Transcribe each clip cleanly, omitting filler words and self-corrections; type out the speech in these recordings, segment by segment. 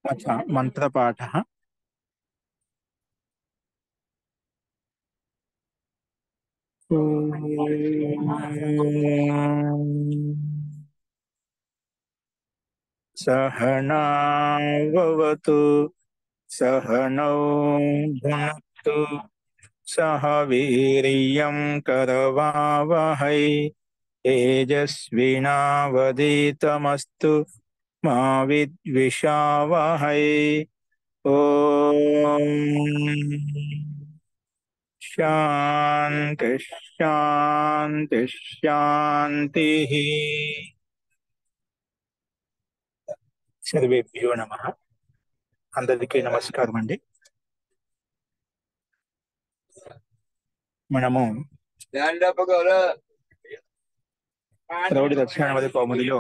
अच्छा, मंत्रपाठः। सहनावतु सहनौ भुनक्तु सह वीर्यं करवावहै तेजस्विनावधीतमस्तु मा विद्विषावहै। ओम शांति शांति शांति। सर्वेभ्यो नमः। అందరికీ నమస్కారం అండి. మనము ప్రౌఢి దక్షిణావధి కౌముదిలో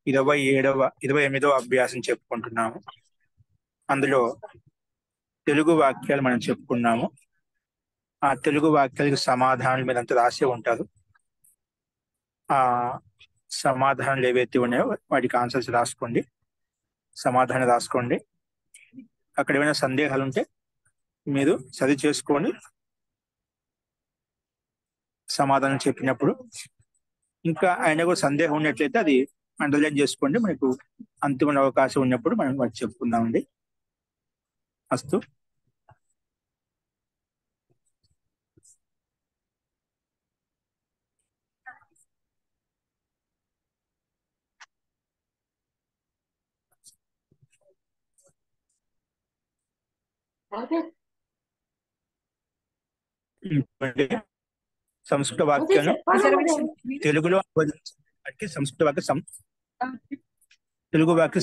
28వ అభ్యాసం చెప్పుకుంటున్నాము. అందులో తెలుగు వాక్యాలు మనం చెప్పుకున్నాము. ఆ తెలుగు వాక్యాలకు సమాధానాలు మీరంతా రాసి ఉంటారు. ఆ సమాధానాలు ఏవైతే ఉన్నాయో వాటికి ఆన్సర్స్ రాసుకోండి, సమాధానం రాసుకోండి. అక్కడ ఏమైనా సందేహాలు ఉంటే మీరు సరి చేసుకొని సమాధానం చెప్పినప్పుడు, ఇంకా ఆయన కూడా సందేహం ఉన్నట్లయితే అది అండర్లైన్ చేసుకోండి. మనకు అంతిమ అవకాశం ఉన్నప్పుడు మనం వాటి చెప్పుకుందామండి. అస్తు. సంస్కృత వాక్యాలను తెలుగులో అనువదించడానికి తెలుగు వాక్య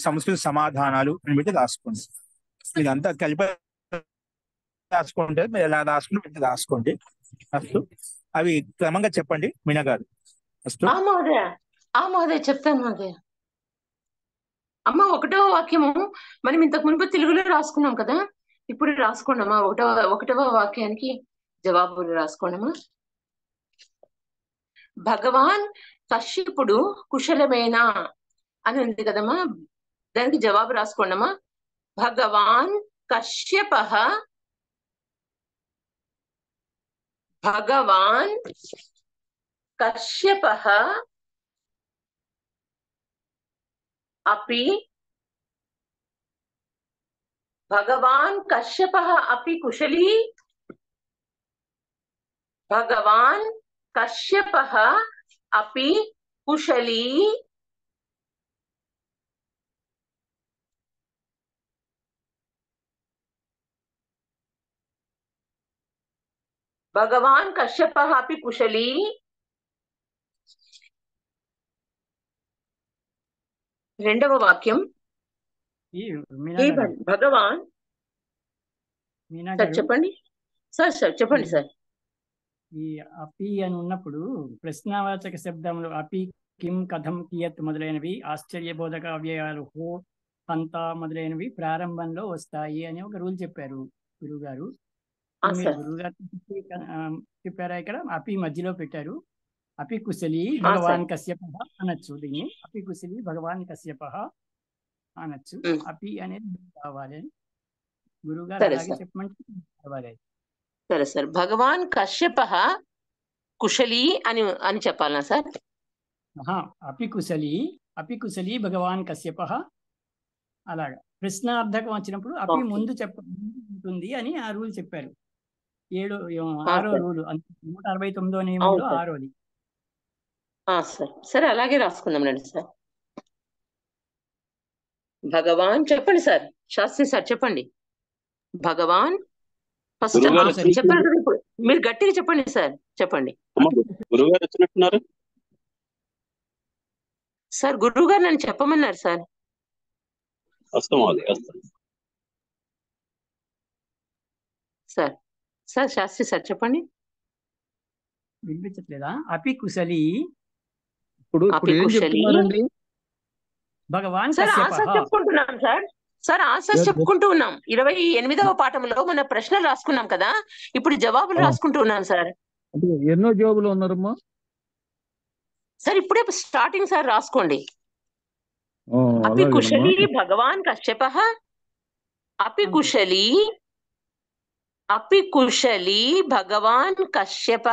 సంస్కృత సమాధానాలు అని పెట్టి రాసుకోండి. ఇదంతా కలిపి రాసుకుంటే మీరు ఎలా రాసుకుని పెట్టి రాసుకోండి. అస్తు. అవి క్రమంగా చెప్పండి మీనా గారు. అస్తు. మహోదయ చెప్తాను మహోదయ. అమ్మ, 1వ వాక్యము మనం ఇంతకు మునుపు తెలుగులో రాసుకున్నాం కదా, ఇప్పుడు రాసుకోండమ్మా. 1వ వాక్యానికి జవాబులు రాసుకోండమ్మా. భగవాన్ కశ్యపుడు కుశలమేనా అని ఉంది కదమ్మా, దానికి జవాబు రాసుకోండమ్మా. భగవాన్ కశ్యపః अपि कुशली. भगवान कश्यपः अपि कुशली. भगवान कश्यपः अपि कुशली. రెండవ వాక్యం భగవాన్. సార్ చెప్పండి సార్. చెప్పండి సార్. ఈ అపి అని ఉన్నప్పుడు ప్రశ్నావాచక శబ్దంలో అపి, కిం, కథం, కియత్ మొదలైనవి, ఆశ్చర్యబోధక అవ్యయాలు హో, హంత మొదలైనవి ప్రారంభంలో వస్తాయి అని ఒక రూల్ చెప్పారు గురువు గారు. గురువుగారు చెప్పారా? ఇక్కడ అపి మధ్యలో పెట్టారు. అపి కుశలి భగవాన్ కశ్యపః అనొచ్చు. దీన్ని అపి కుశలి భగవాన్ కశ్యపః అనొచ్చు. అపి అనేది కావాలి గురువుగారు అలాగే చెప్పమంటే కావాలి. సరే సార్. భగవాన్ కశ్యపః కుశలి అని చెప్పాలనా సార్? అపి కుశలి భగవాన్ కశ్యపః. అలాగా ప్రశ్నార్థకం వచ్చినప్పుడు అపి ముందు ఉంటుంది అని ఆ రూల్ చెప్పారు. 6వ రూలు, 169వ నియమంలో 6వది. సరే, అలాగే రాసుకుందాం రండి సార్. భగవాన్ చెప్పండి సార్. శాస్త్రి సార్ చెప్పండి. భగవాన్ ఫస్ట్ చెప్పారు కదా, ఇప్పుడు మీరు గట్టిగా చెప్పండి సార్. చెప్పండి సార్. గురువు గారు నన్ను చెప్పమన్నారు సార్. సార్ శాస్త్రి సార్ చెప్పండి. వినిపించట్లేదా? అపి కుశలి భగవాన్ చెప్పుకుంటున్నాం సార్. సార్ ఆన్సర్స్ చెప్పుకుంటూ ఉన్నాం. 28వ పాఠంలో మన ప్రశ్నలు రాసుకున్నాం కదా, ఇప్పుడు జవాబులు రాసుకుంటూ ఉన్నాం సార్. ఎన్నో జవాబులు ఉన్నారమ్మా? సార్ ఇప్పుడే స్టార్టింగ్ సార్ రాసుకోండి. అపి అలాగేనమ్మా. కుశలి భగవాన్ కశ్యప అపి కుశలి భగవాన్ కశ్యప.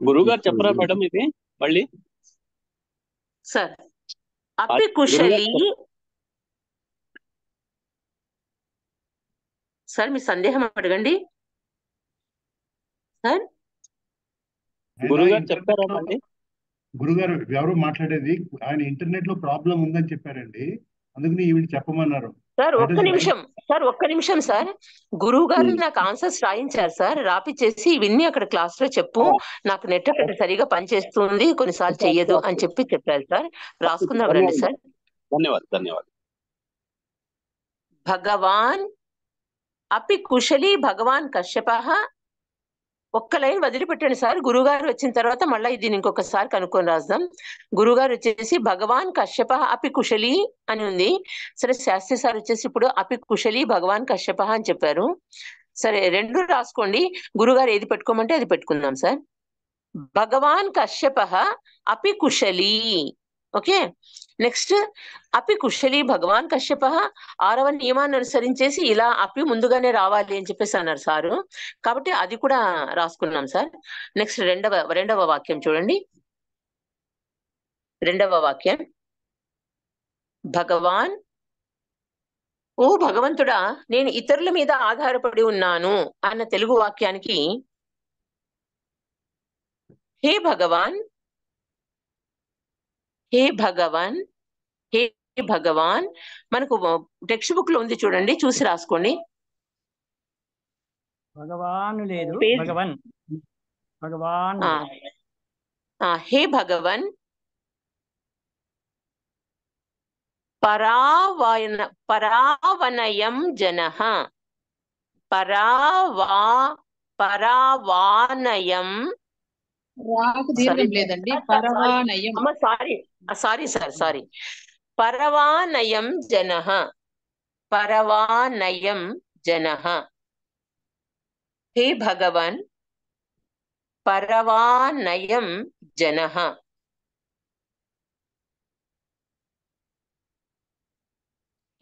గురుగారు చెప్పరా మేడం ఇది మళ్ళీ? సార్ అపి కుశలి. సార్ మీ సందేహం అడగండి సార్. గురుగారు చెప్పారా మళ్ళీ? గురుగారు ఎవరు మాట్లాడేది? ఆయన ఇంటర్నెట్ లో ప్రాబ్లం ఉందని చెప్పారండి, అందుకని ఈవిడ చెప్పమన్నారు. సార్ ఒక్క నిమిషం సార్. గురువు గారు నాకు ఆన్సర్స్ రాయించారు సార్, రాపిచ్చేసి ఇవన్నీ అక్కడ క్లాస్ లో చెప్పు, నాకు నెట్ అక్కడ సరిగా పనిచేస్తుంది, కొన్నిసార్లు చెయ్యదు అని చెప్పారు సార్. రాసుకుందాం రండి సార్. ధన్యవాదాలు. భగవాన్ అపి కుశలి భగవాన్ కశ్యప. ఒక్క లైన్ వదిలిపెట్టండి సార్, గురుగారు వచ్చిన తర్వాత మళ్ళీ దీన్ని ఇంకొకసారి కనుక్కొని రాద్దాం. గురుగారు వచ్చేసి భగవాన్ కశ్యప అపి కుశలి అని ఉంది. సరే శాస్త్రి సార్ వచ్చేసి ఇప్పుడు అపి కుశలి భగవాన్ కశ్యప అని చెప్పారు. సరే రెండు రాసుకోండి, గురుగారు ఏది పెట్టుకోమంటే అది పెట్టుకుందాం సార్. భగవాన్ కశ్యప అపి కుశలి. ఓకే, నెక్స్ట్ అపి కుశలి భగవాన్ కశ్యప. 6వ నియమాన్ని అనుసరించేసి ఇలా అపి ముందుగానే రావాలి అని చెప్పేసి అన్నారు సారు, కాబట్టి అది కూడా రాసుకున్నాం సార్. నెక్స్ట్ రెండవ వాక్యం చూడండి. రెండవ వాక్యం భగవాన్, ఓ భగవంతుడా నేను ఇతరుల మీద ఆధారపడి ఉన్నాను అన్న తెలుగు వాక్యానికి హే భగవాన్, హే భగవాన్, హే భగవాన్ మనకు టెక్స్ట్ బుక్ లో ఉంది చూడండి, చూసి రాసుకోండి. భగవాన్ లేదు, భగవన్. హే భగవన్ పరావనయం జనః. పరావానయం. లేదండి, పరవానయం. సారీ పరవానయం జనః. పరవానయం జనః. హే భగవన్ పరవానయం జనః.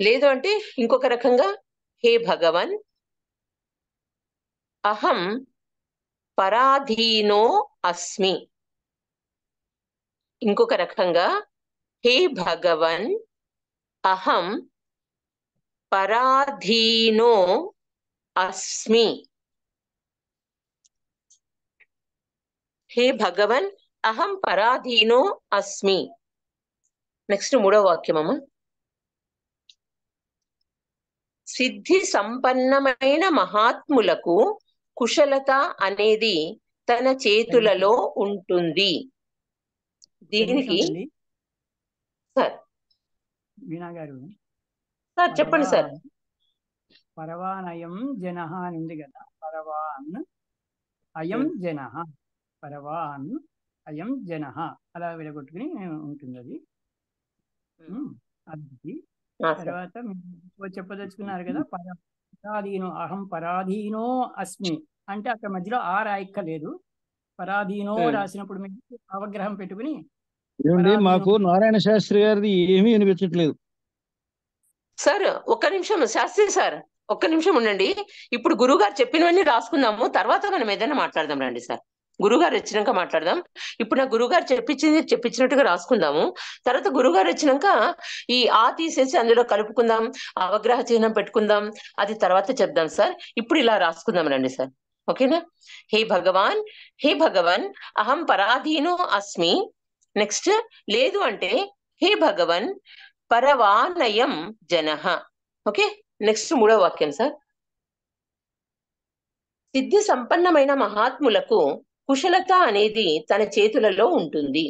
లేదు అంటే ఇంకొక రకంగా హే భగవన్ అహం పరాధీనో అస్మి. ఇంకొక రకంగా హే భగవన్ అహం పరాధీనో అస్మి. హే భగవన్ అహం పరాధీనో అస్మి. నెక్స్ట్ మూడవ వాక్యమమ్మ. సిద్ధి సంపన్నమైన మహాత్ములకు కుశలత అనేది తన చేతులలో ఉంటుంది. దీనికి సార్ వీణా గారు సార్ చెప్పండి సార్. పరవానయం జనః అని ఉంది కదా, పరవాన్ అయం జనః, పరవాన్ అయం జనః అలా విడగొట్టుకుని ఉంటుంది అది. అది తర్వాత మీరు చెప్పదలుచుకున్నారు కదా, పరాధీనో అహం పరాధీనో అస్మి అంటే అక్కడ మధ్యలో ఆ రాయక్కలేదు, పరాధీనో రాసినప్పుడు మీరు అవగ్రహం పెట్టుకుని. మాకు నారాయణ శాస్త్రి గారిది ఏమీ వినిపించట్లేదు సార్. ఒక్క నిమిషం శాస్త్రి సార్, ఒక్క నిమిషం ఉండండి. ఇప్పుడు గురుగారు చెప్పినవన్నీ రాసుకుందాము, తర్వాత మనం ఏదైనా మాట్లాడదాం రండి సార్. గురుగారు వచ్చినాక మాట్లాడదాం. ఇప్పుడు నా గురుగారు చెప్పించినట్టుగా రాసుకుందాము. తర్వాత గురుగారు వచ్చినాక ఈ ఆ తీసేసి అందులో కలుపుకుందాం, అవగ్రహ చిహ్నం పెట్టుకుందాం, అది తర్వాత చెప్దాం సార్. ఇప్పుడు ఇలా రాసుకుందాం రండి సార్. ఓకేనా? హే భగవాన్ అహం పరాధీనో అస్మి. నెక్స్ట్ లేదు అంటే హే భగవన్ పరవానయం జనః. ఓకే, నెక్స్ట్ మూడవ వాక్యం సార్. సిద్ధి సంపన్నమైన మహాత్ములకు కుశలత అనేది తన చేతులలో ఉంటుంది.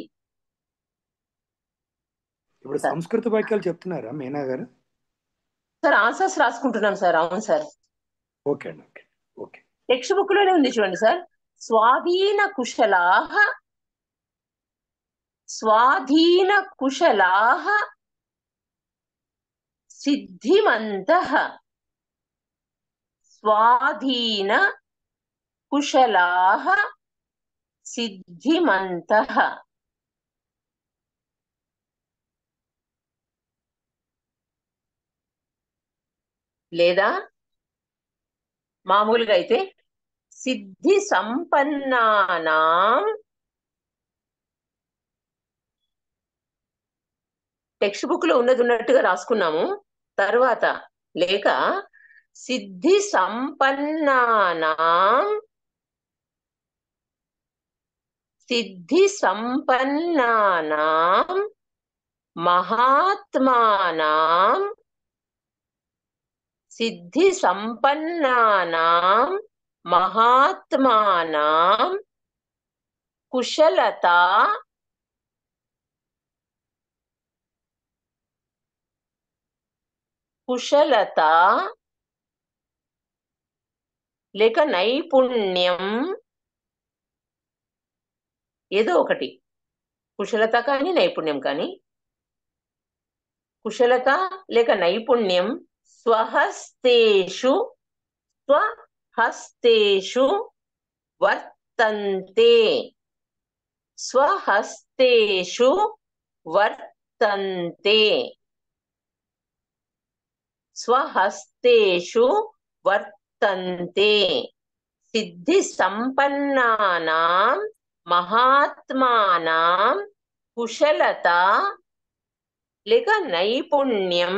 ఇప్పుడు సంస్కృత వాక్యాలు చెప్తున్నారా మీనా గారు? సార్ ఆన్సర్స్ రాసుకుంటున్నాం సార్. అవును సార్. ఓకే అండి, ఓకే ఓకే. టెక్స్ట్ బుక్ లోనే ఉంది చూడండి సార్. స్వాధీన కుశలాః సిద్ధిమంతః. స్వాధీన కుశలాః సిద్ధిమంతః. లేదా మామూలుగా అయితే సిద్ధి సంపన్నానాం. టెక్స్ట్ బుక్ లో ఉన్నది ఉన్నట్టుగా రాసుకున్నాము. తర్వాత లేక సిద్ధి సంపన్నానాం, సిద్ధి సంపన్నానాం మహాత్మానాం, సిద్ధి సంపన్నానాం మహాత్మానాం కుశలత, కుశలత లేక నైపుణ్యం, ఏదో ఒకటి, కుశలత కానీ నైపుణ్యం కానీ, కుశలత లేక నైపుణ్యం స్వహస్తేషు, స్వహస్తేషు వర్తంతే, స్వహస్తేషు వర్తంతే, స్వహస్తేషు వర్తంతే. సిద్ధి సంపన్నానాం మహాత్మానాం కుశలత లేక నైపుణ్యం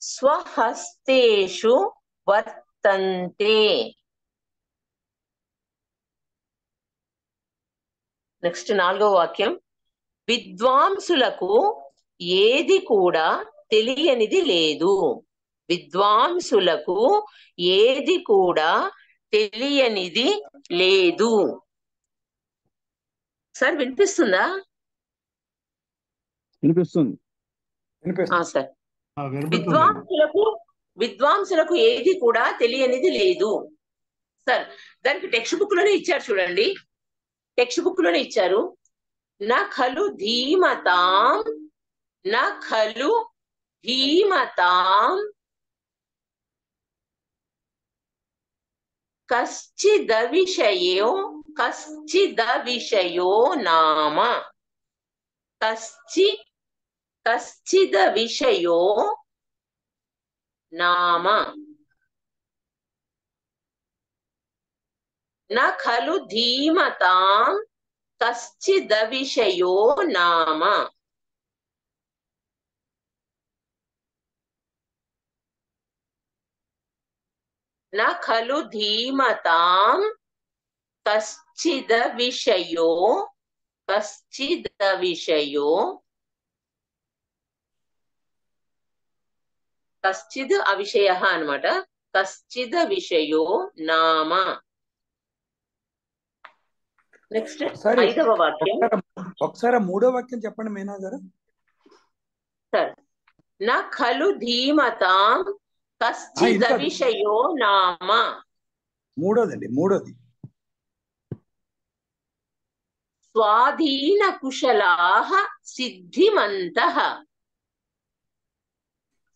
స్వహస్తేషు వర్తంతే. నెక్స్ట్ 4వ వాక్యం. విద్వాంసులకు ఏది కూడా తెలియనిది లేదు. విద్వాంసులకు ఏది కూడా తెలియనిది లేదు. సార్ వినిపిస్తుందా? వినిపిస్తుంది. సార్, వినపడుతుంది. విద్వాంసులకు ఏది కూడా తెలియనిది లేదు. సార్ దానికి టెక్స్ట్ బుక్ లోనే ఇచ్చారు చూడండి, టెక్స్ట్ బుక్ లోనే ఇచ్చారు. నా ఖలు ధీమతాం, నా ఖలు ధీమతాం కశ్చిద విషయో, కశ్చిద విషయో నామ, కశ్చిద విషయో నామ. న ఖలు ధీమతాం కశ్చిద విషయో నామ. న ఖలు ధీమతాం కశ్చిద విషయో, కశ్చిద విషయో, కశ్చిద్ అవిషయ అన్నమాట. కశ్చిద విషయో నామ. నెక్స్ట్ 5వ వాక్యం. ఒకసారి 3వ వాక్యం చెప్పండి మీనా గారు. సార్, నా ఖలు ధీమతాం కశ్చిద విషయో నామ. మూడోది స్వాధీన కుశలాః సిద్ధిమంతః,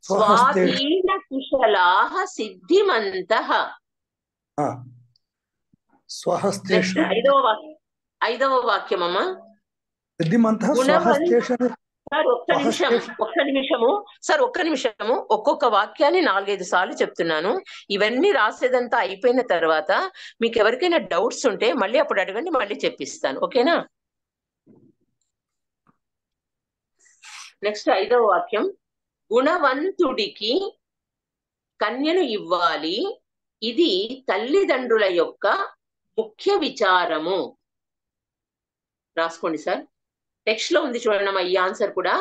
స్వాధీన కుశలాః సిద్ధిమంతః. స్వహస్తేషు. 5వ వాక్యం అమ్మా. సిద్ధిమంతః స్వహస్తేషు. సార్ ఒక్క నిమిషము, ఒక్కొక్క వాక్యాన్ని 4-5 సార్లు చెప్తున్నాను. ఇవన్నీ రాసేదంతా అయిపోయిన తర్వాత మీకు ఎవరికైనా డౌట్స్ ఉంటే మళ్ళీ అప్పుడు అడగండి, మళ్ళీ చెప్పిస్తాను. ఓకేనా? నెక్స్ట్ 5వ వాక్యం. గుణవంతుడికి కన్యను ఇవ్వాలి, ఇది తల్లిదండ్రుల యొక్క ముఖ్య విచారము. రాసుకోండి సార్, టెక్స్ట్ లో ఉంది చూడండి ఈ ఆన్సర్ కూడా.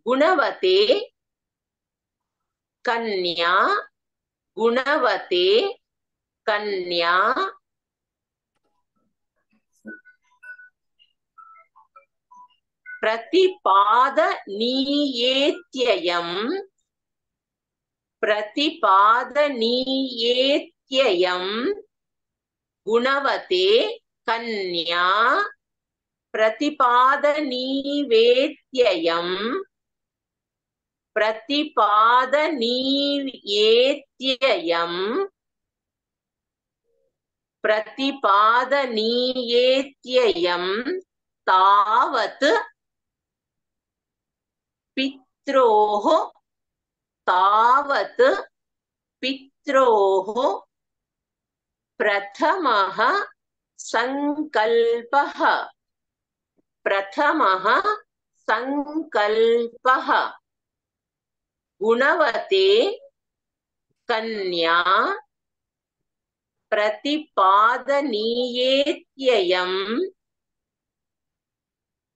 గుణవతే కన్యా, గుణవతే కన్యా ప్రతిపాదనీయేత్యయం, ప్రతిపాదనీయేత్యయం గుణవతే కన్యా ప్రతిపాదనీవేత్యయం, ప్రతిపాదనీయేత్యయం प्रतिपादनीयेत्ययं तावत् पित्रोः प्रथमः संकल्पः गुणवते कन्या प्रतिपादनीयेत्ययं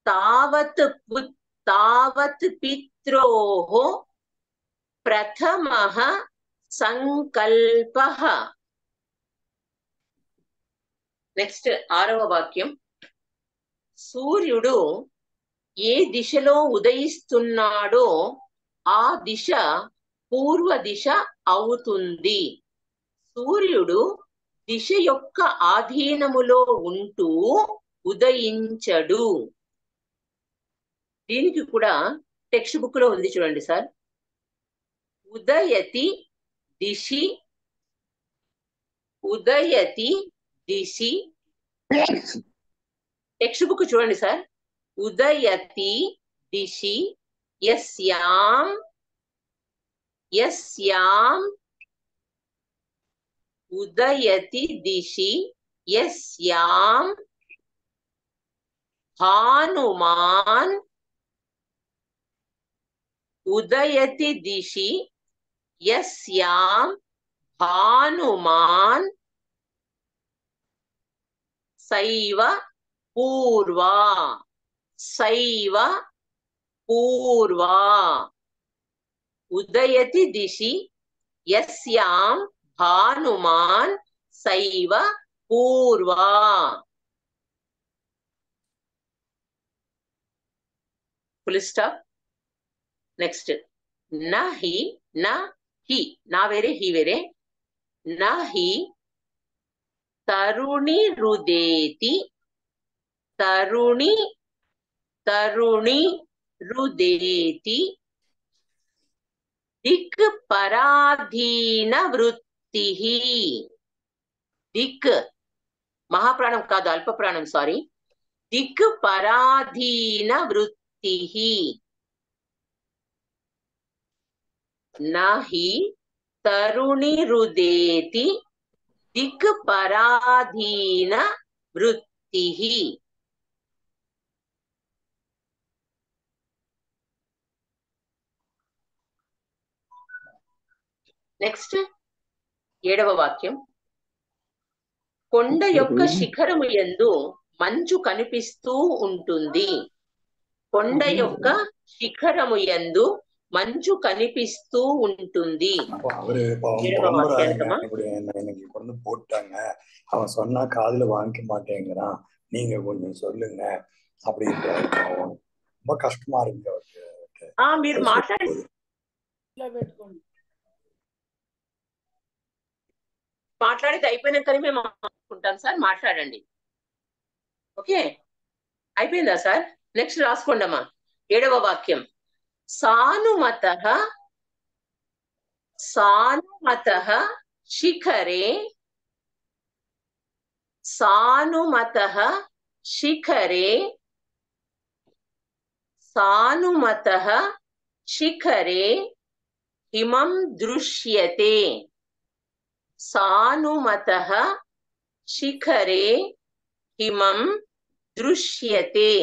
तावत् पित्रोः प्रथमः संकल्पः. నెక్స్ట్ 6వ వాక్యం. సూర్యుడు ఏ దిశలో ఉదయిస్తున్నాడో ఆ దిశ పూర్వ దిశ అవుతుంది. సూర్యుడు దిశ యొక్క ఆధీనములో ఉంటూ ఉదయించడు. దీనికి కూడా టెక్స్ట్ బుక్ లో ఉంది చూడండి సార్. ఉదయతి దిశి టెక్స్ట్ బుక్ చూడండి సార్. ఉదయతి దిశి యస్యాం ఉదయతి దిశి యస్యాం భానుమాన్ ఉదయతి దిశి యస్యాం భానుమాన్ సైవ పూర్వా ఉదయతి దిశి యస్యాం భానుమాన్ సైవ పూర్వా. Full stop. నెక్స్ట్ నహి నా వేరే హి వేరే. నహి తరుణి రుదేతి దిక్ పరాధీన వృత్తి. దిక్ మహాప్రాణం కాదు, అల్ప ప్రాణం, సారీ. దిక్ పరాధీన వృత్తి. నహి తరుణి రుదేతి దిక్ పరాధీన వృత్తి. నెక్స్ట్ 7వ వాక్యం. కొండ యొక్క శిఖరము యందు మంచు కనిపిస్తూ ఉంటుంది. కొండ యొక్క శిఖరము యందు మంచు కనిపిస్తూ ఉంటుంది. அவரு புலம்புறாருங்க. இப்படி எனக்கு கொண்டு போட்டாங்க, அவன் சொன்னா காதுல வாங்கிக்க மாட்டேங்கிறான், நீங்க கொஞ்சம் சொல்லுங்க அப்படின்றாரு. ரொம்ப கஷ்டமா இருக்கு அவருக்கு. మీరు మాట్లాడేది అయిపోయినాకనే మేము అనుకుంటాం సార్. మాట్లాడండి. ఓకే, అయిపోయిందా సార్? నెక్స్ట్ రాసుకోండమ్మా. 7వ వాక్యం. సానుమతః శిఖరే హిమం దృశ్యతే. సానుమతః శిఖరే హిమం దృశ్యతే.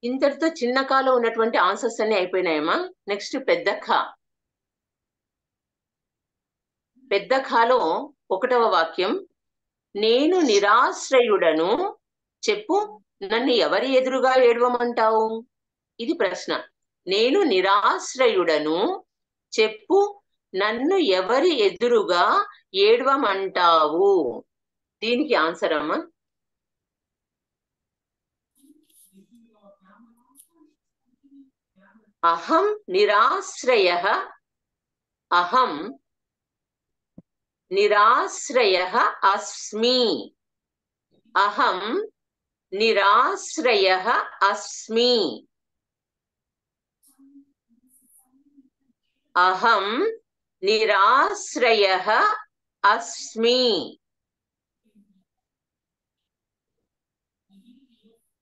ఇంతటితో చిన్న కాలో ఉన్నటువంటి ఆన్సర్స్ అన్ని అయిపోయినాయమ్మా. నెక్స్ట్ పెద్ద ఖాలో 1వ వాక్యం. నేను నిరాశ్రయుడను చెప్పు, నన్ను ఎవరి ఎదురుగా ఏడవమంటావు? ఇది ప్రశ్న. నేను నిరాశ్రయుడను చెప్పు, నన్ను ఎవరి ఎదురుగా ఏడవమంటావు? దీనికి ఆన్సర్ అమ్మా. అహం నిరాశ్రయః అస్మి. అహం నిరాశ్రయః అస్మి. అహం నిరాశ్రయః అస్మి.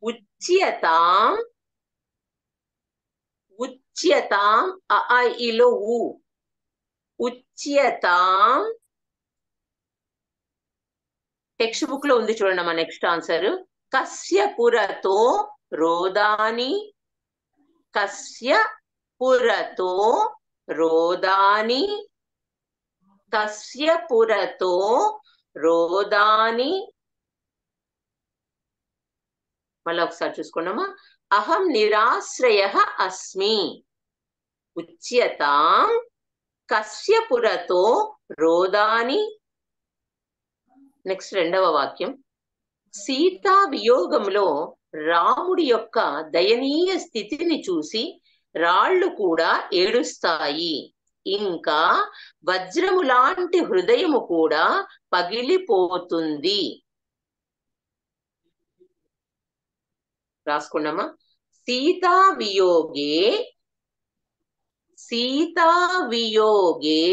ఉచ్యతాం ఉచ్యతాం ఇలో ఉచ్యతాం. టెక్స్ట్ బుక్ లో ఉంది చూడండి మా నెక్స్ట్ ఆన్సర్. కస్య పురతో రోదాని. కస్య పురతో రోదాని. కస్య పురతో రోదాని. మళ్ళీ ఒకసారి చూసుకున్నామా. అహం నిరాశ్రయః అస్మి. ఉచ్యతాం కస్య పురతో రోదాని. నెక్స్ట్ రెండవ వాక్యం. సీతా వియోగంలో రాముడి యొక్క దయనీయ స్థితిని చూసి రాళ్ళు కూడా ఏడుస్తాయి. ఇంకా వజ్రము లాంటి హృదయము కూడా పగిలిపోతుంది. రాసుకున్నామా. సీతా వియోగే సీతా వియోగే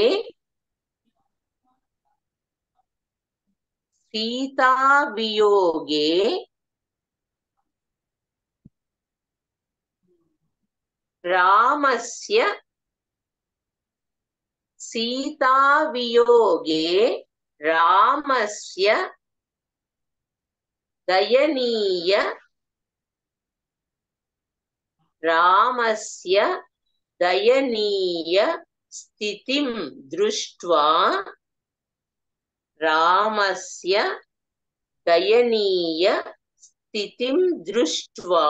సీతా వియోగే రామస్య సీతా వియోగే రామస్య దయనీయ రామస్య దయనీయ స్థితిం దృష్ట్వా రామస్య దయనీయ స్థితిం దృష్ట్వా.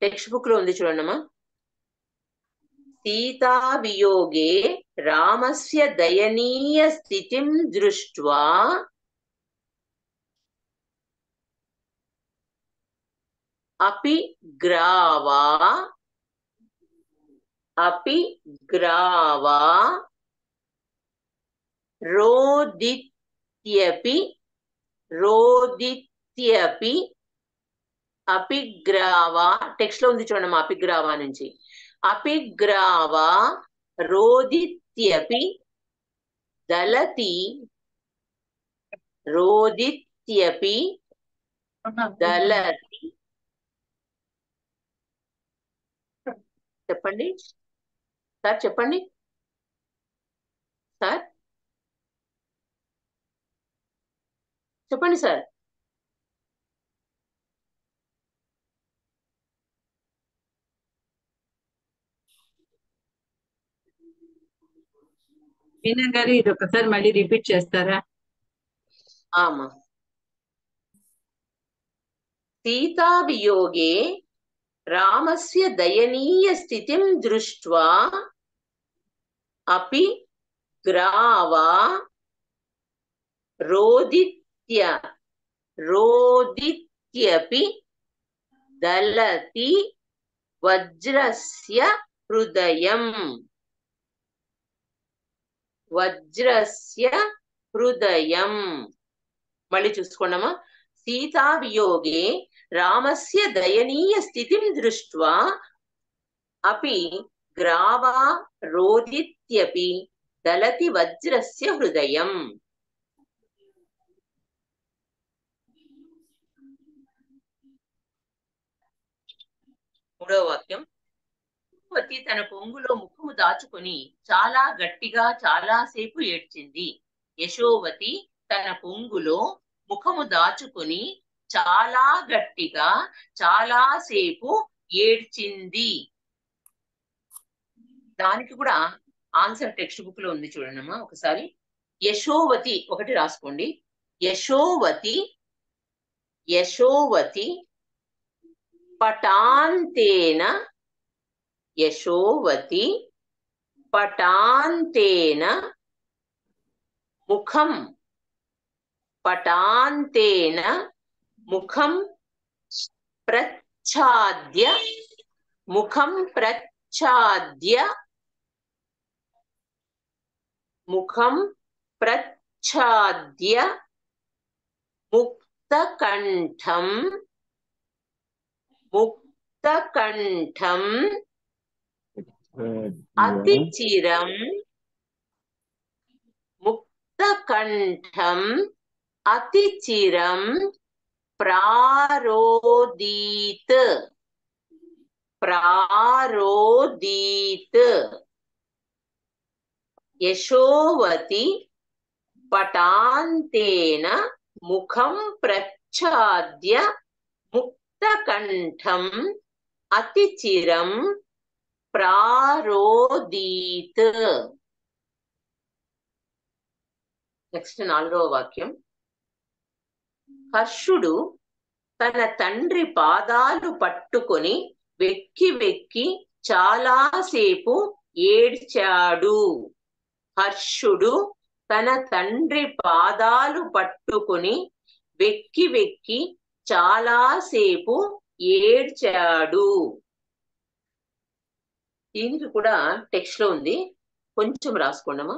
టెక్స్ట్ బుక్ లో ఉంది చూడండమ్మా. సీతా వియోగే రామస్య దయనీయ స్థితిం దృష్ట్వా అపి గ్రావా రోదిత్యపి అపిగ్రావా. టెక్స్ట్ లో ఉంది చూడండి అపిగ్రావా నుంచి. అపిగ్రావా రోదిత్యపి దళతి రోదిత్యపి దళతి. చెప్పండి సార్, చెప్పండి సార్, చెప్పండి సార్. మీనా గారు ఇది ఒకసారి మళ్ళీ రిపీట్ చేస్తారా? ఆమా. సీతా వియోగే రామస్య దయనీయ స్థితిం దృష్ట్వా అపి గ్రావా రోదిత్యపి దళతి వజ్రస్య హృదయం. వజ్రస్య హృదయం. మళ్ళీ చూసుకోండమ్మా. సీతా వియోగే రామస్య దయనీయ స్థితిం దృష్ట్వా అపి గ్రావా రోదిత్యపి దళతి వజ్రస్య హృదయం. మూడవ వాక్యం. యశోవతి తన కొంగులో ముఖము దాచుకొని చాలా గట్టిగా చాలాసేపు ఏడ్చింది. యశోవతి తన కొంగులో ముఖము దాచుకొని చాలా గట్టిగా చాలాసేపు ఏడ్చింది. దానికి కూడా ఆన్సర్ టెక్స్ట్ బుక్ లో ఉంది చూడండమ్మా ఒకసారి. యశోవతి ఒకటి రాసుకోండి. యశోవతి యశోవతి పటాంతేన యశోవతి పటాంతేన ముఖం పటాంతేన ముఖం ప్రచ్ఛాద్య ముఖం ప్రచ్ఛాద్య ముఖం ప్రచ్ఛాద్య ముక్తకంఠం ముక్తకంఠం అతిచిరం ముక్తకంఠం అతిచిరం ప్రారోదీత్ ప్రారోదీత్ యశోవతి పటాంతేన ముఖం ప్రచ్ఛాద్య ముక్తకంఠం అతిచిరం ప్రారోదీత్. నెక్స్ట్ 4వ వాక్యం. హర్షుడు తన తండ్రి పాదాలు పట్టుకొని వెక్కి వెక్కి చాలాసేపు ఏడ్చాడు. హర్షుడు తన తండ్రి పాదాలు పట్టుకొని వెక్కి వెక్కి చాలాసేపు ఏడ్చాడు. దీనికి కూడా టెక్స్ట్ లో ఉంది, కొంచెం రాసుకోండమ్మా.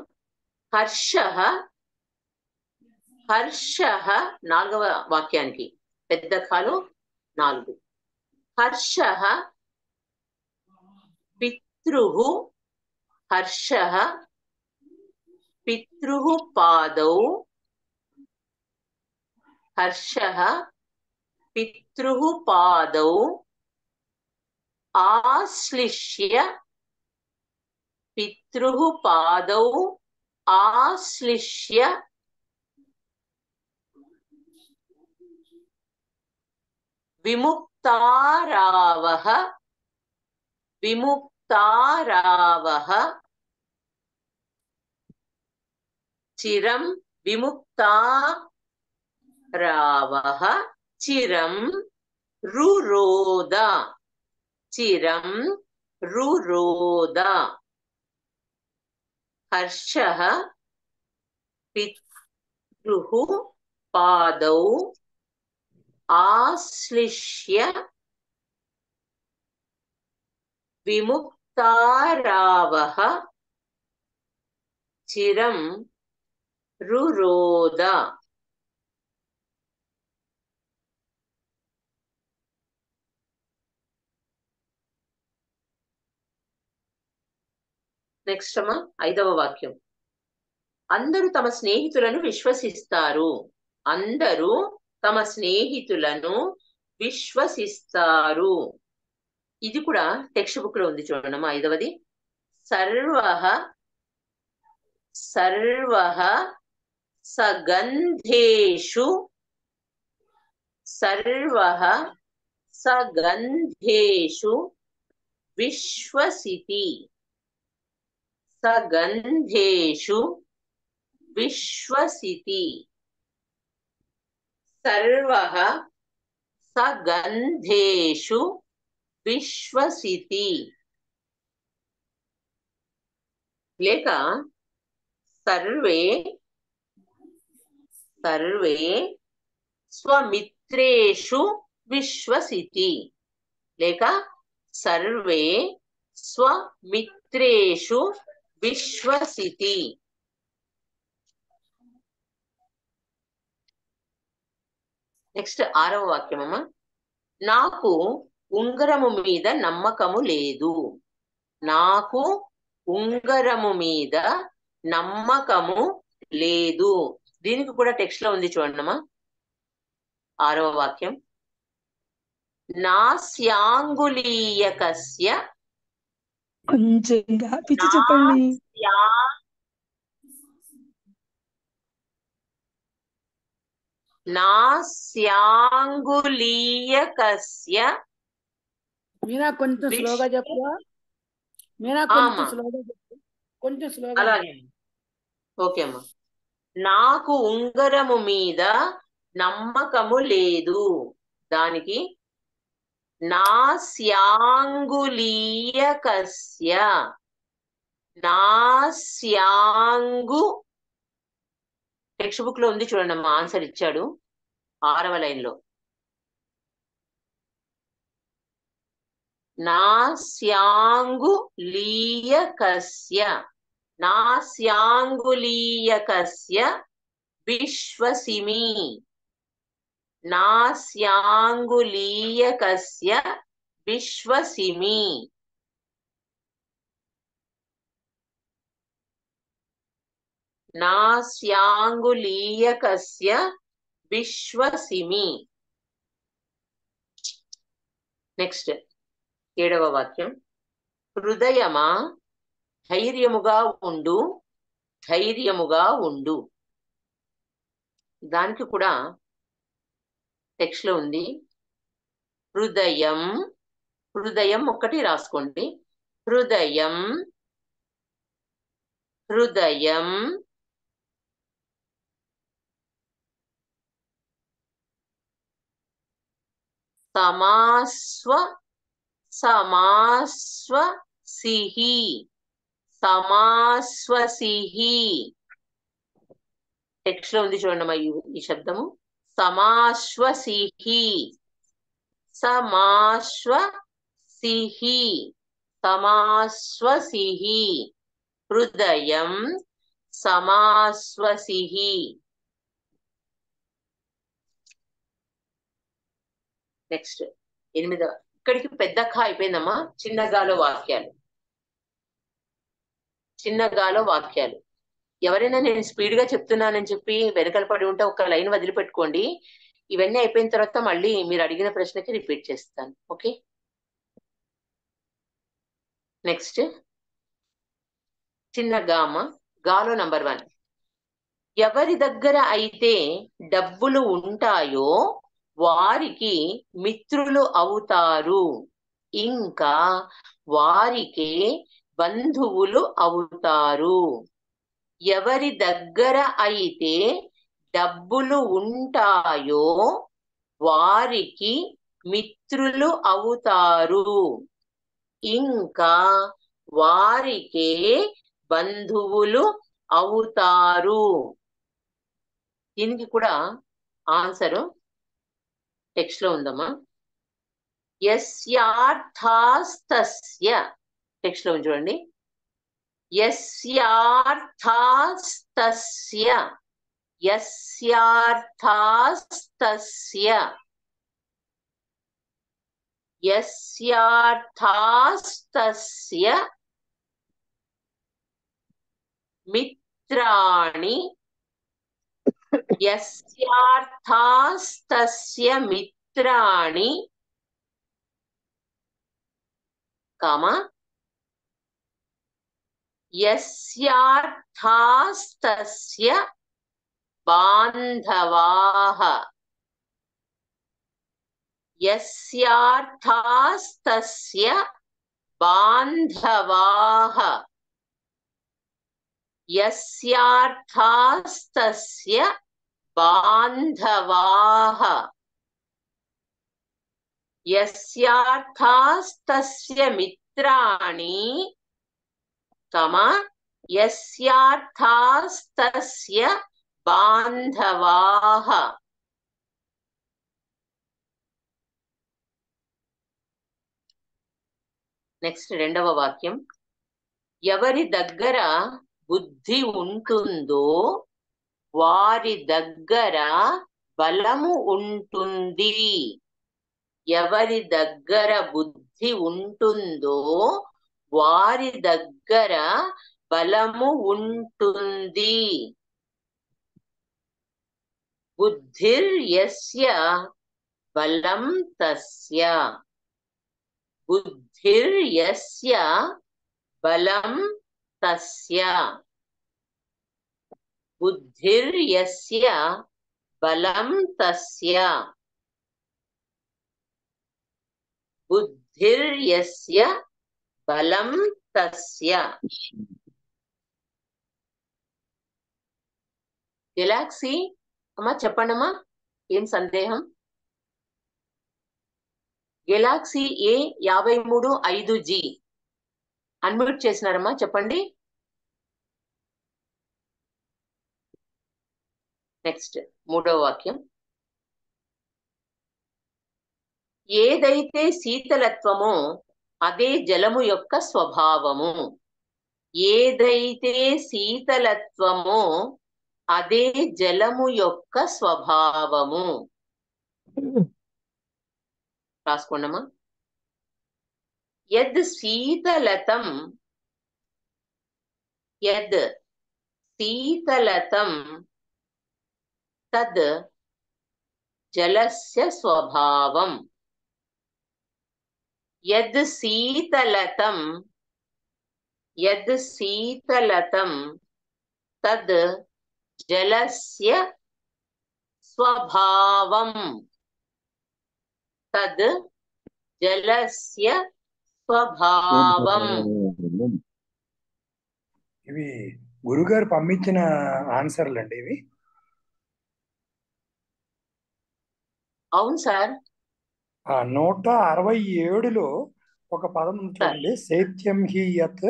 హర్షః హర్షః 4వ వాక్యానికి పెద్ద ఖాలు 4. హర్షః పితృః హర్షః పితృః పాదౌ హర్షః పితృః పాదౌ ఆశ్లిష్య పితృః పాదౌ ఆశ్లిష్య విముక్తారావః విముక్తారావః చిరం విముక్తారావః చిరం రురోద చిరం రురోద. హర్షః పితృః పాదౌ ఆశ్లిష్య విముక్తారావః చిరం రురోద. నెక్స్ట్ అమ్మా 5వ వాక్యం. అందరూ తమ స్నేహితులను విశ్వసిస్తారు. అందరూ తమ స్నేహితులను విశ్వసిస్తారు. ఇది కూడా టెక్స్ట్ బుక్ లో ఉంది చూడమ్మా. 5వది. సర్వః సర్వః సగంధేషు సర్వః సగంధేషు విశ్వసితి సగంధేషు విశ్వసితి. సర్వః సగంధేషు విశ్వసితి. లేక సర్వే సర్వే స్వమిత్రేషు విశ్వసితి. లేక సర్వే స్వమిత్రేషు విశ్వసితి. నెక్స్ట్ 6వ వాక్యం అమ్మా. నాకు ఉంగరము మీద నమ్మకము లేదు. నాకు ఉంగరము మీద నమ్మకము లేదు. దీనికి కూడా టెక్స్ట్ లో ఉంది చూడమ్మా. 6వ వాక్యం. నాస్యాంగులీయకస్య కొంచెం పిచ్చి చెప్పండి. నాస్యాంగులీయకస్య మీనా కొంచెం స్లోగా చెప్పు. మీనా కొంచెం స్లోగా చెప్పు. కొంచెం స్లోగా. అలాగే ఓకే అమ్మా. నాకు ఉంగరము మీద నమ్మకము లేదు. దానికి నాస్యాంగులీయకస్య నాస్యాంగు టెక్స్ట్ బుక్ లో ఉంది చూడండి అమ్మా. ఆన్సర్ ఇచ్చాడు 6వ లైన్లో. నాస్యాంగులీయకస్య నాస్యాంగులీయకస్య విశ్వసిమి నాస్యాంగులీయకస్య విశ్వసిమి. నాస్యాంగులీయకస్య విశ్వసిమి. నెక్స్ట్ 7వ వాక్యం. హృదయమా ధైర్యముగా ఉండు, ధైర్యముగా ఉండు. దానికి కూడా టెక్స్ట్ లో ఉంది. హృదయం, హృదయం ఒక్కటి రాసుకోండి. హృదయం, హృదయం, సమాస్వ, సమాస్వసిహి, సమాస్వసిహి. టెక్స్ట్ లో ఉంది చూడండి అమ్మా ఈ శబ్దము. సమాశ్వసిహి, సమాశ్వసిహి, సమాశ్వసిహి. హృదయం సమాశ్వసిహి. నెక్స్ట్ 8వ. ఇక్కడికి పెద్ద ఖ అయిపోయిందమ్మా. చిన్నగాలో వాక్యాలు, చిన్నగాలో వాక్యాలు. ఎవరైనా నేను స్పీడ్ గా చెప్తున్నానని చెప్పి వెనకల పడి ఉంటే ఒక లైన్ వదిలిపెట్టుకోండి. ఇవన్నీ అయిపోయిన తర్వాత మళ్ళీ మీరు అడిగిన ప్రశ్నకి రిపీట్ చేస్తాను. ఓకే. నెక్స్ట్ చిన్న గామ. గాలో నంబర్ 1. ఎవరి దగ్గర అయితే డబ్బులు ఉంటాయో వారికి మిత్రులు అవుతారు, ఇంకా వారికే బంధువులు అవుతారు. ఎవరి దగ్గర అయితే డబ్బులు ఉంటాయో వారికి మిత్రులు అవుతారు, ఇంకా వారికే బంధువులు అవుతారు. దీనికి కూడా ఆన్సర్ టెక్స్ట్ లో ఉందమ్మా. యస్యార్థాస్తస్య. టెక్స్ట్ లో ఉంది చూడండి. యస్యార్థాస్తస్య, యస్యార్థాస్తస్య, యస్యార్థాస్తస్య మిత్రాణి, యస్యార్థాస్తస్య మిత్రాణి, కామా యస్యార్థాస్తస్య బాంధవాః, యస్యార్థాస్తస్య బాంధవాః, యస్యార్థాస్తస్య బాంధవాః, యస్యార్థాస్తస్య మిత్రాణి, కమా యస్యార్థాస్తస్య బాంధవాః. నెక్స్ట్ 2వ వాక్యం. ఎవరి దగ్గర బుద్ధి ఉంటుందో వారి దగ్గర బలము ఉంటుంది. ఎవరి దగ్గర బుద్ధి ఉంటుందో వారి దగ్గర బలము ఉంటుంది. బుద్ధిర్యస్య బలం తస్య, బుద్ధిర్యస్య బలం తస్య, బుద్ధిర్యస్య బలం తస్య, బుద్ధిర్యస్య బలం తస్య. గెలాక్సీ అమ్మా చెప్పండమ్మా, ఏం సందేహం? గెలాక్సీ A535G అన్మ్యూట్ చేసినారమ్మా, చెప్పండి. నెక్స్ట్ 3వ వాక్యం. ఏదైతే శీతలత్వమో అదే జలము యొక్క స్వభావము. ఏదైతే శీతలత్వమో అదే జలము యొక్క స్వభావము. రాసుకోండమ్మా. యద్ శీతలతం యద్ శీతలతం తద్ జలస్య స్వభావం. యద్ శీతలతం యద్ శీతలతం తద్ జలస్య స్వభావం. తద్ జలస్య స్వభావం. ఇవి గురుగారు పంపించిన ఆన్సర్లు అండి ఇవి. అవును సార్. 167లో ఒక పదం చూడండి, శైత్యం హి యత్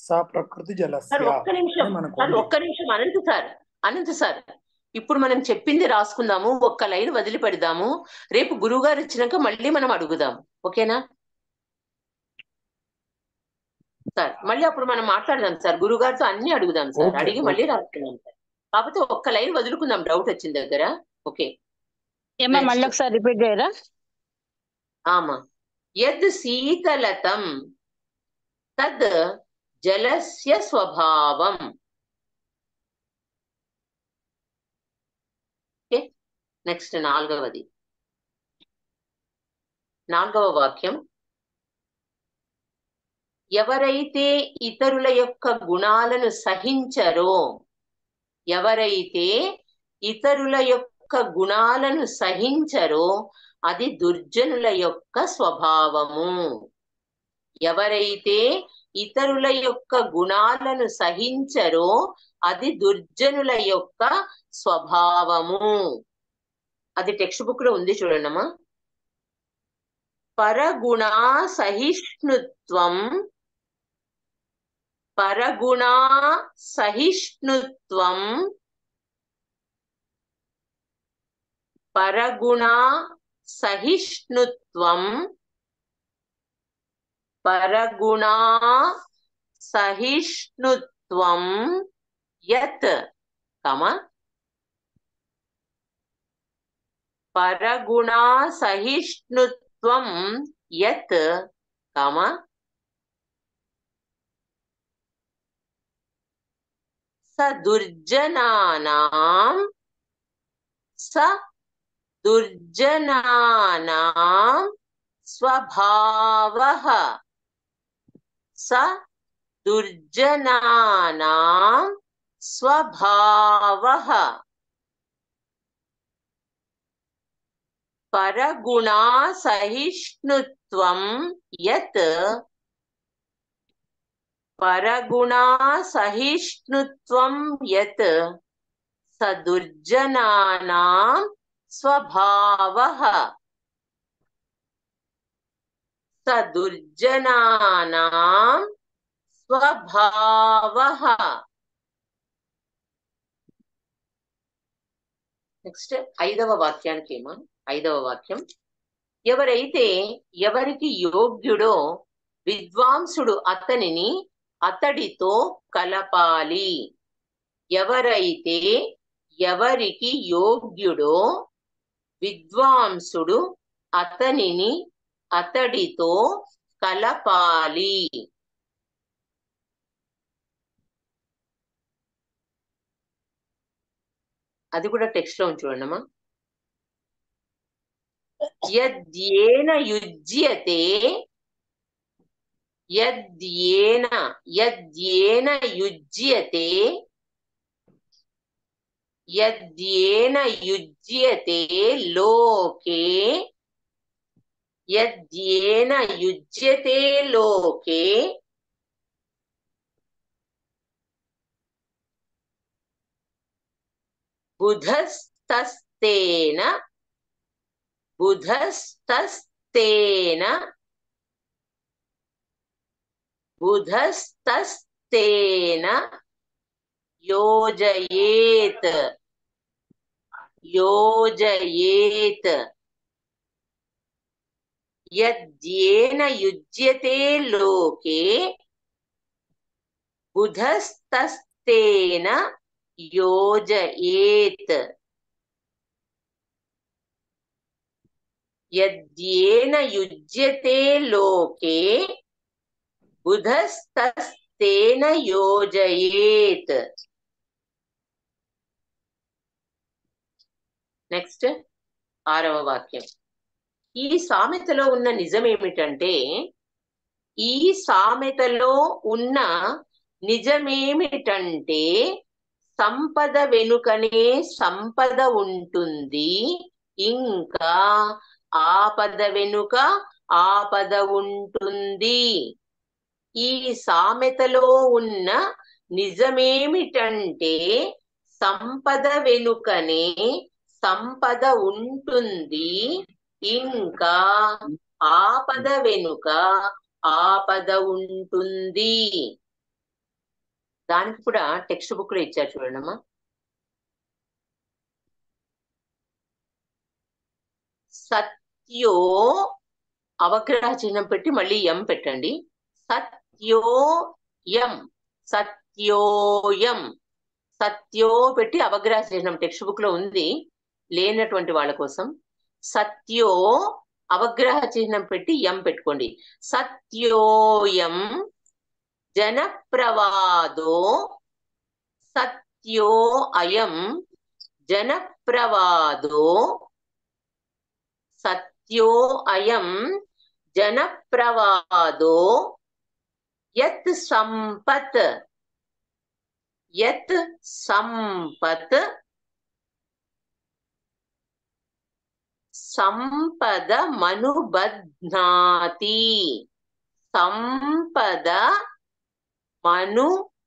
సా ప్రకృతి జలస్య. సార్ ఒక్క నిమిషం అనంత సార్ ఇప్పుడు మనం చెప్పింది రాసుకుందాము, ఒక్క లైన్ వదిలిపెడదాము, రేపు గురువు గారు ఇచ్చినాక మళ్ళీ మనం అడుగుదాం. ఓకేనా సార్? మళ్ళీ అప్పుడు మనం మాట్లాడదాం సార్, గురువు గారితో అన్ని అడుగుదాం సార్, అడిగి మళ్ళీ రాసుకుందాం సార్. కాకపోతే ఒక్క లైన్ వదులుకుందాం డౌట్ వచ్చిన దగ్గర. ఓకే మళ్ళీ ఒకసారి రిపీట్ చేయరా? ఆమా. యద్ శీతలతం తద్ జలస్య స్వభావం. ఓకే నెక్స్ట్ నాలుగవ వాక్యం. ఎవరైతే ఇతరుల యొక్క గుణాలను సహించరో ఎవరైతే ఇతరుల యొక్క గుణాలను సహించరో అది దుర్జనుల యొక్క స్వభావము. ఎవరైతే ఇతరుల యొక్క గుణాలను సహించరో అది దుర్జనుల యొక్క స్వభావము. అది టెక్స్ట్ బుక్ లో ఉంది చూడండమ్మా. పరగుణా సహిష్ణుత్వం పరగుణా సహిష్ణుత్వం పరగుణా సహిష్ణుత్వం పరగుణా సహిష్ణుత్వం యత్ పరగుణా సహిష్ణుత్వం యత్ స దుర్జనానాం స్వభావః స దుర్జనానాం స్వభావః. పరగుణా సహిష్ణుత్వం యత్ పరగుణా సహిష్ణుత్వం యత్ స దుర్జనానాం స్వభావః స దుర్జనానాం స్వభావః. నెక్స్ట్ ఐదవ వాక్యం. ఎవరైతే ఎవరికి యోగ్యుడో విద్వాంసుడు అతనిని అతడితో కలపాలి. ఎవరైతే ఎవరికి యోగ్యుడో విద్వాంసుడు అతనిని అతడితో కలపాలి. అది కూడా టెక్స్ట్ లో చూడండమ్మా. యద్యేన యుజ్యతే యద్యేన యుజ్యతే యద్యేన యుజ్యతే లోకే యద్యేన యుజ్యతే లోకే బుధస్తస్తేన యోజయేత్ యద్యేన యుజ్యతే లోకే బుధస్తస్తేన యోజయేత్. యద్యేన యుజ్యతే లోకే బుధస్తస్తేన యోజయేత్. నెక్స్ట్ 6వ వాక్యం. ఈ సామెతలో ఉన్న నిజమేమిటంటే సంపద వెనుకనే సంపద ఉంటుంది, ఇంకా ఆపద వెనుక ఆపద ఉంటుంది. ఈ సామెతలో ఉన్న నిజమేమిటంటే సంపద వెనుకనే సంపద ఉంటుంది, ఇంకా ఆపద వెనుక ఆపద ఉంటుంది. దానికి కూడా టెక్స్ట్ బుక్ లో ఇచ్చారు చూడండమ్మా. సత్యో అవగ్రహ చిహ్నం పెట్టి మళ్ళీ ఎం పెట్టండి. సత్యోయం, సత్యోయం, సత్యో పెట్టి అవగ్రహ చిహ్నం టెక్స్ట్ బుక్ లో ఉంది, లేనటువంటి వాళ్ళ కోసం సత్యో అవగ్రహ చిహ్నం పెట్టి ఎం పెట్టుకోండి. సత్యోయం జనప్రవాదో, సత్యో అయం జనప్రవాదో, సత్యో అయం జనప్రవాదో యత్ సంపత్, యత్ సంపత్ సంపద మనుబధ్నాతి, సంపద మనుబధ్నాతి,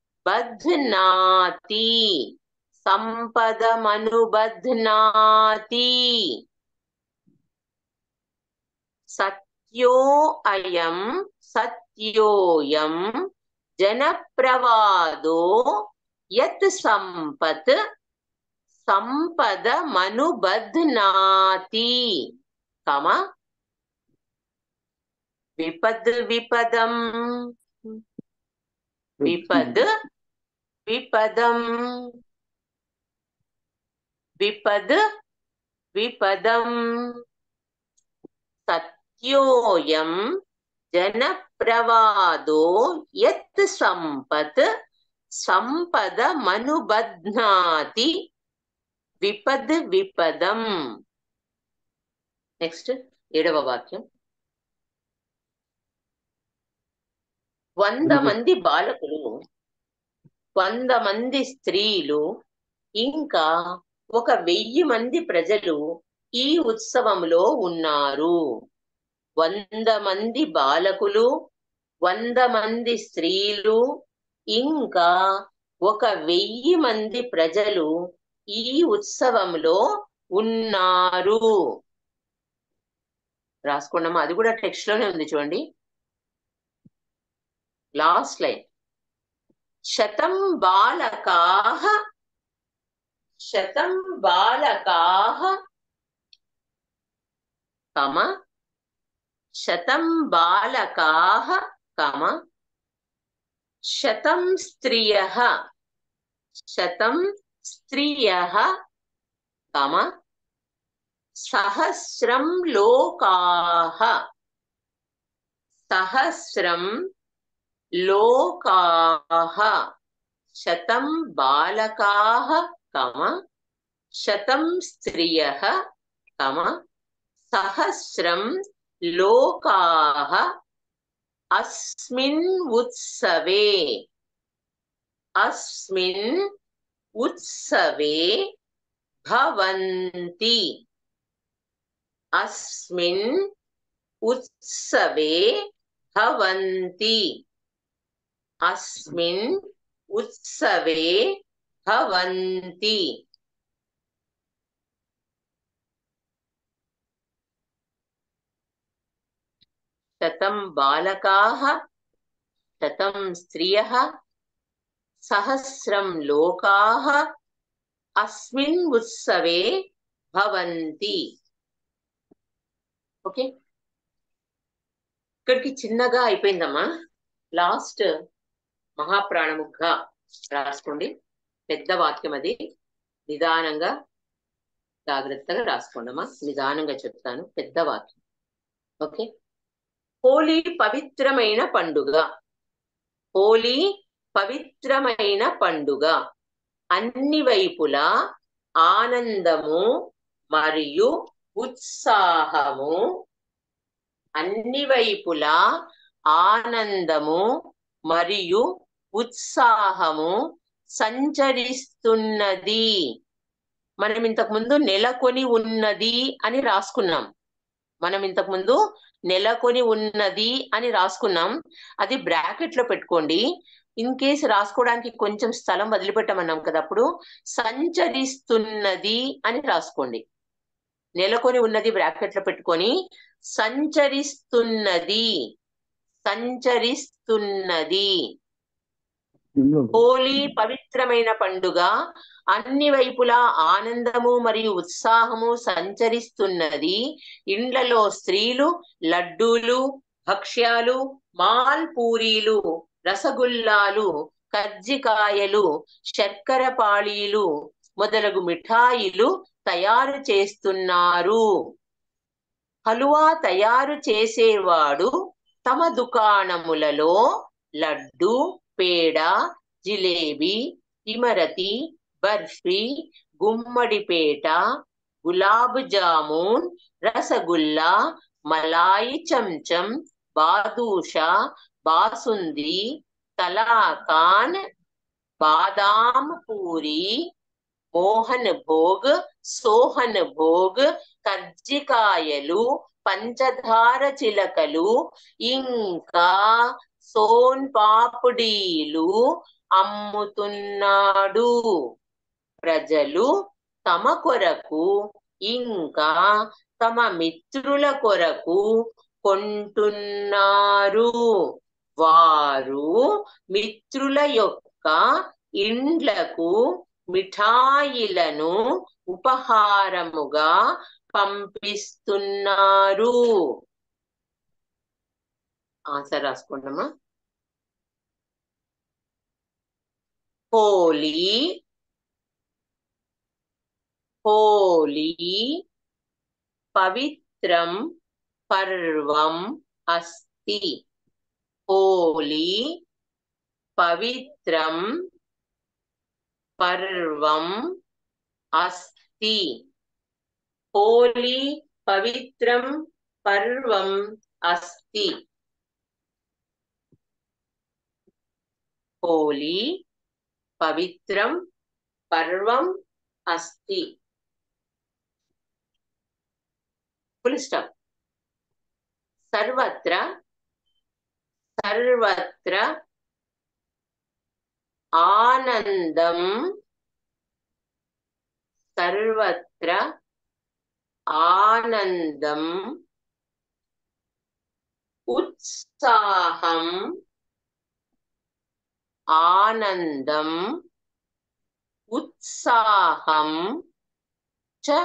సంపద మనుబధ్నాతి. సత్యో అయం సత్యోయం జనప్రవాదో యత్ సంపత్ సంపద మనుబధ్నాతి, కమ విపద్ విపదం, విపద్ విపదం, విపద్ విపదం. సత్యోయం జనప్రవాదో యత్ సంపత్ సంపద మనుబధ్నాతి విపద్ విపదం. నెక్స్ట్ 7వ వాక్యం. 100 మంది బాలకులు, 100 మంది స్త్రీలు, ఇంకా 1000 మంది ప్రజలు ఈ ఉత్సవంలో ఉన్నారు. 100 మంది బాలకులు, 100 మంది స్త్రీలు, ఇంకా 1000 మంది ప్రజలు ఈ ఉత్సవంలో ఉన్నారు. రాసుకోండమ్మా, అది కూడా టెక్స్ట్ లోనే ఉంది చూడండి. Last line. శతం బాలకాః, శతం బాలకాః, కమ శతం బాలకాః, కమ శతం స్త్రియః, శతం స్త్రియః, కమ సహస్రం లోకాః, సహస్రం లోకాః. శతం బాలకాః, కమ శతం స్త్రియః, కమ సహస్రం లోకాః అస్మిన్ ఉత్సవే, అస్మిన్ ఉత్సవే భవంతి, అస్మిన్ ఉత్సవే భవంతి, అస్మిన్ ఉత్సవే భవంతి. శతం బాలకాః, శతం స్త్రియః, సహస్రం లోకాః అస్మిన్ ఉత్సవే భవంతి. ఓకే, ఇక్కడికి చిన్నగా అయిపోయిందమ్మా. లాస్ట్ మహాప్రాణముఖ రాసుకోండి. పెద్ద వాక్యం అది, నిదానంగా జాగ్రత్తగా రాసుకోండమ్మా. నిదానంగా చెప్తాను, పెద్ద వాక్యం. ఓకే. హోలీ పవిత్రమైన పండుగ. హోలీ పవిత్రమైన పండుగ, అన్ని వైపులా ఆనందము మరియు ఉత్సాహము, అన్ని వైపులా ఆనందము మరియు ఉత్సాహము సంచరిస్తున్నది. మనం ఇంతకు ముందు నెలకొని ఉన్నది అని రాసుకున్నాం. నెలకొని ఉన్నది అని రాసుకున్నాం. అది బ్రాకెట్ లో పెట్టుకోండి. ఇన్ కేస్ రాసుకోవడానికి కొంచెం స్థలం వదిలిపెట్టమన్నాం కదా, అప్పుడు సంచరిస్తున్నది అని రాసుకోండి. నెలకొని ఉన్నది బ్రాకెట్ లో పెట్టుకొని సంచరిస్తున్నది. హోలీ పవిత్రమైన పండుగ, అన్ని వైపులా ఆనందము మరియు ఉత్సాహము సంచరిస్తున్నది. ఇండ్లలో స్త్రీలు లడ్డూలు, భక్ష్యాలు, మాల్పూరీలు, రసగుల్లాలు, కజ్జికాయలు, శర్కర పాళీలు మొదలగు మిఠాయిలు తయారు చేస్తున్నారు. హలువా తయారు చేసేవాడు తమ దుకాణములలో లడ్డు, పేడ, జిలేబీ, ఇమరతి, బర్ఫీ, గుమ్మడిపేట, గులాబ్ జామున్, రసగుల్లా, మలాయి చంచం, బాదుషా, బాసుంది, కలాకాన్, బాదాం పూరి, మోహన్ భోగ్, సోహన్ భోగ్, కజ్జికాయలు, పంచదార చిలకలు, ఇంకా సోన్ పాపుడీలు అమ్ముతున్నాడు. ప్రజలు తమ కొరకు ఇంకా తమ మిత్రుల కొరకు కొంటున్నారు. వారు మిత్రుల యొక్క ఇండ్లకు మిఠాయిలను ఉపహారముగా పంపిస్తున్నారు. ఆన్సర్ రాసుకోండమ్మా. హోలీ పవిత్రం పర్వం అస్తి. హోలీ పవిత్రం పర్వం అస్తి. హోలీ పవిత్రం పర్వం అస్తి. హోలీ పవిత్రం పర్వం అస్తి. Full stop. సర్వత్ర ఆనందం, సర్వత్ర ఆనందం, ఉత్సాహం, ఆనందం, ఉత్సాహం చ